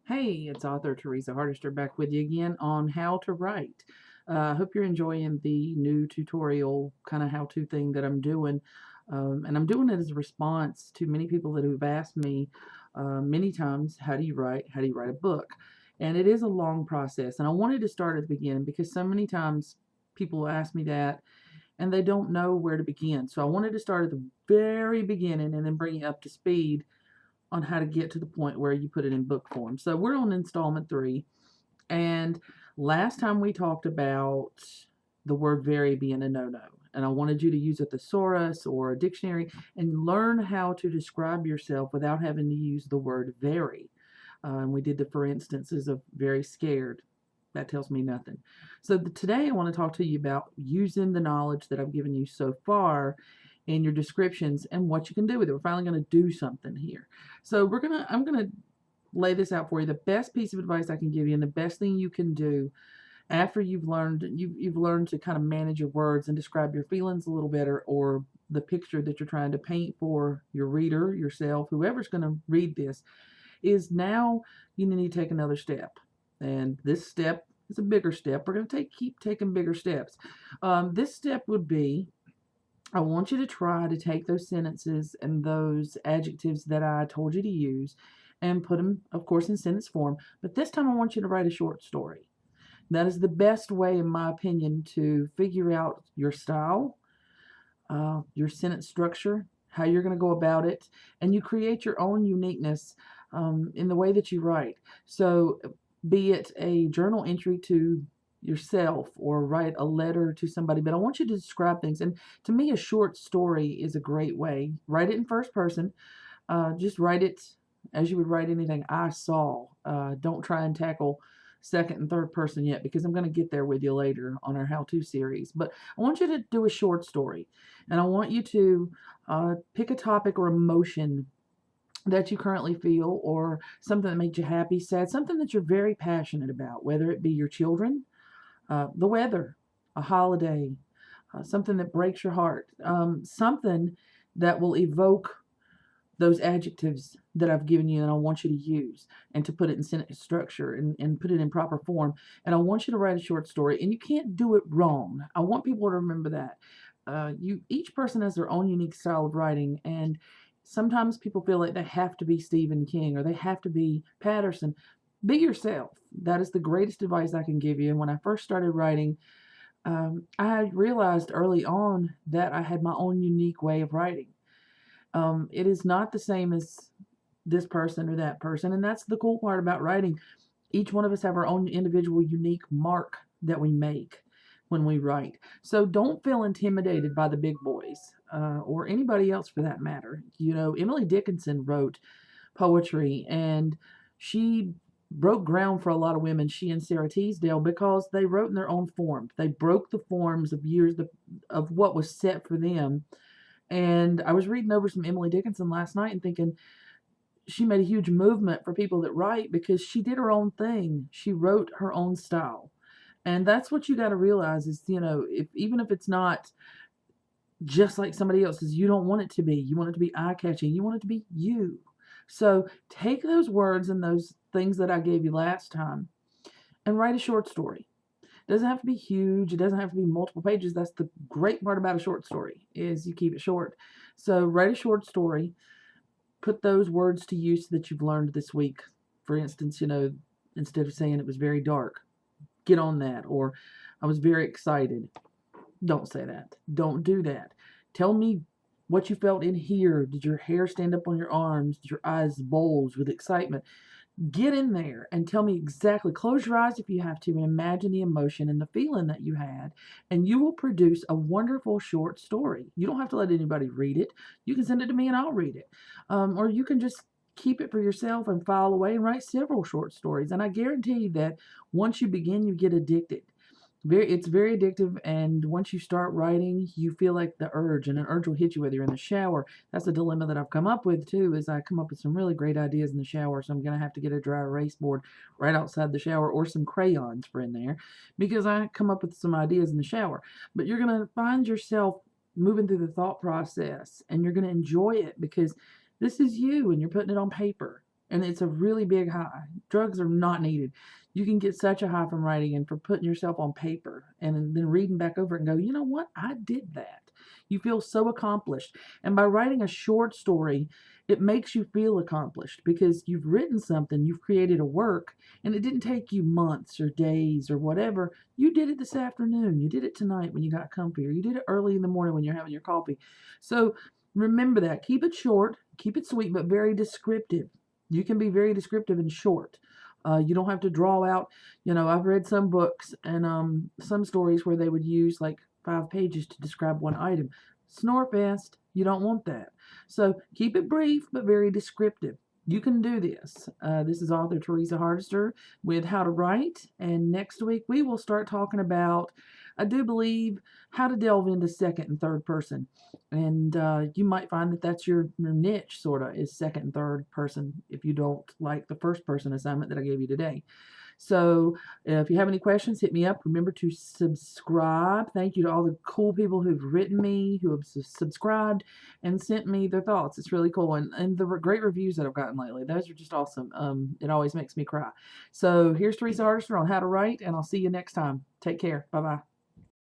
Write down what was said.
Hey, it's author Teresa Hardister back with you again on how to write. I hope you're enjoying the new tutorial kind of how-to thing that I'm doing. And I'm doing it as a response to many people that have asked me many times, how do you write? How do you write a book? And it is a long process. And I wanted to start at the beginning because so many times people ask me that and they don't know where to begin. So I wanted to start at the very beginning and then bring you up to speed on how to get to the point where you put it in book form. So we're on installment 3, and last time we talked about the word very being a no-no. And I wanted you to use a thesaurus or a dictionary and learn how to describe yourself without having to use the word very. And we did the for instances of very scared. That tells me nothing. So today I want to talk to you about using the knowledge that I've given you so far in your descriptions and what you can do with it. We're finally going to do something here. So I'm gonna lay this out for you. The best piece of advice I can give you, and the best thing you can do after you've learned to kind of manage your words and describe your feelings a little better, or the picture that you're trying to paint for your reader, yourself, whoever's going to read this, is now you need to take another step. And this step is a bigger step. We're going to keep taking bigger steps. This step would be, I want you to try to take those sentences and those adjectives that I told you to use and put them, of course, in sentence form. But this time I want you to write a short story. That is the best way, in my opinion, to figure out your style, your sentence structure, how you're going to go about it, and you create your own uniqueness in the way that you write. So, be it a journal entry to yourself or write a letter to somebody, but I want you to describe things. And to me, a short story is a great way. Write it in first person. Just write it as you would write anything. I saw. Don't try and tackle second and third person yet, because I'm going to get there with you later on our how to series. But I want you to do a short story, and I want you to pick a topic or emotion that you currently feel, or something that makes you happy, sad, something that you're very passionate about, whether it be your children, the weather, a holiday, something that breaks your heart, something that will evoke those adjectives that I've given you and I want you to use, and to put it in sentence structure and put it in proper form. And I want you to write a short story, and you can't do it wrong. I want people to remember that. Each person has their own unique style of writing, and sometimes people feel like they have to be Stephen King or they have to be Patterson. Be yourself. That is the greatest advice I can give you. And when I first started writing, I realized early on that I had my own unique way of writing. It is not the same as this person or that person, and that's the cool part about writing. Each one of us have our own individual unique mark that we make when we write. So don't feel intimidated by the big boys, or anybody else for that matter. You know, Emily Dickinson wrote poetry, and she broke ground for a lot of women, she and Sarah Teasdale, because they wrote in their own form. They broke the forms of years of what was set for them. And I was reading over some Emily Dickinson last night and thinking she made a huge movement for people that write, because she did her own thing. She wrote her own style. And that's what you got to realize is, if even if it's not just like somebody else's, you don't want it to be. You want it to be eye-catching. You want it to be you. So take those words and those things that I gave you last time and write a short story. It doesn't have to be huge. It doesn't have to be multiple pages. That's the great part about a short story, is you keep it short. So write a short story. Put those words to use that you've learned this week. For instance, instead of saying it was very dark, get on that. Or I was very excited. Don't say that. Don't do that. Tell me what you felt in here. Did your hair stand up on your arms? Did your eyes bulge with excitement? Get in there and tell me exactly. Close your eyes if you have to and imagine the emotion and the feeling that you had, and you will produce a wonderful short story. You don't have to let anybody read it. You can send it to me and I'll read it. Or you can just keep it for yourself and file away and write several short stories. And I guarantee that once you begin, you get addicted. It's very addictive, and once you start writing, you feel like and an urge will hit you whether you're in the shower. That's a dilemma that I've come up with too, is I come up with some really great ideas in the shower, so I'm going to have to get a dry erase board right outside the shower, or some crayons for in there, because I come up with some ideas in the shower. But you're going to find yourself moving through the thought process, and you're going to enjoy it, because this is you, and you're putting it on paper. and it's a really big high. Drugs are not needed. You can get such a high from writing and from putting yourself on paper and then reading back over it and go, you know what? I did that. You feel so accomplished. And by writing a short story, it makes you feel accomplished because you've written something, you've created a work, and it didn't take you months or days or whatever. You did it this afternoon. You did it tonight when you got comfy, or you did it early in the morning when you're having your coffee. So remember that. Keep it short, keep it sweet, but very descriptive. You can be very descriptive and short. You don't have to draw out. I've read some books and some stories where they would use like 5 pages to describe one item. Snorefest, you don't want that. So keep it brief but very descriptive. You can do this. This is author Teresa Hardister with How to Write. And next week we will start talking about, I do believe, how to delve into second and third person. And you might find that that's your niche, sort of, is second and third person if you don't like the first person assignment that I gave you today. So if you have any questions, hit me up. Remember to subscribe. Thank you to all the cool people who've written me, who have subscribed and sent me their thoughts. It's really cool. And the great reviews that I've gotten lately, those are just awesome. It always makes me cry. So here's Teresa Hardister on How to Write, and I'll see you next time. Take care. Bye-bye.